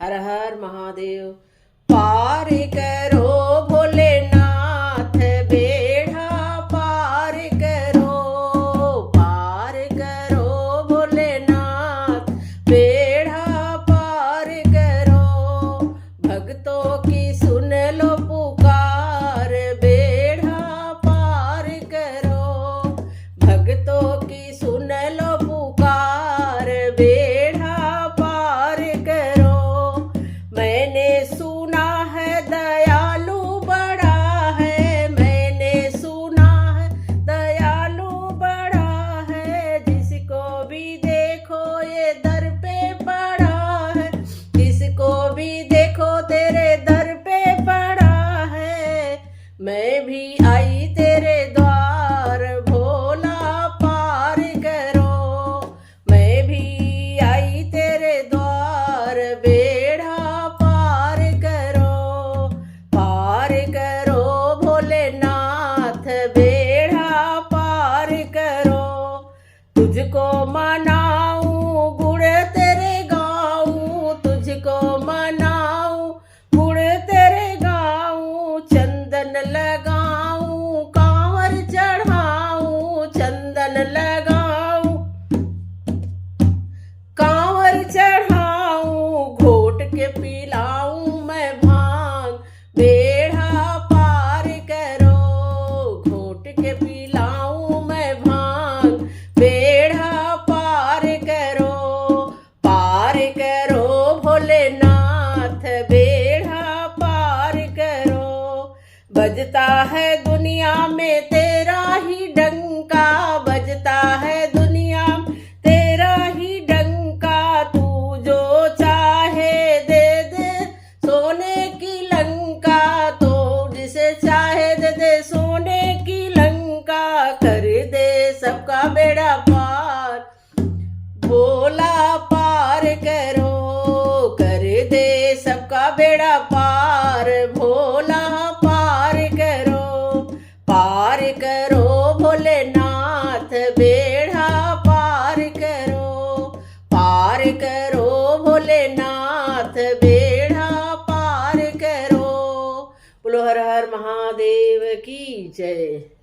हर हर महादेव। पार करो भोलेनाथ बेड़ा पार करो, पार करो भोलेनाथ बेड़ा पार करो। भक्तों की सुन लो पुकार बेड़ा पार करो, भक्तों की सुन लो पुकार बेड़ा पार करो। मैंने सुना है दयालु बड़ा है, मैंने सुना है दयालु बड़ा है। जिसको भी देखो ये दर पे पड़ा है, जिसको भी देखो तेरे दर पे पड़ा है। मैं भी आई तेरे द्वार भोला पार करो, मैं भी आई तेरे द्वार बेड़ा पार करो, पार करो भोलेनाथ बेड़ा पार करो। तुझको मनाऊं गुण तेरे गाऊं, तुझको मनाऊं गुण तेरे गाऊं। चंदन लगाऊं कांवर चढ़ाऊं, चंदन लगाऊं कांवर चढ़ाऊं। घोट के पिलाऊं मैं भांग बेड़ा पार करो, घोट के पिलाऊं मैं भांग बेड़ा पार करो, पार करो भोलेनाथ बेड़ा पार करो। बजता है दुनिया में तेरा ही डंका, बजता है दुनिया में तेरा ही डंका। तू जो चाहे दे दे सोने की लंका, तो जिसे चाहे दे दे सोने की लंका। कर दे सबका बेड़ा पार भोला पार करो, कर दे सबका बेड़ा पार भोला पार करो, पार करो भोलेनाथ बेड़ा पार करो, पार करो भोलेनाथ बेड़ा पार करो। बोलो हर हर महादेव की जय।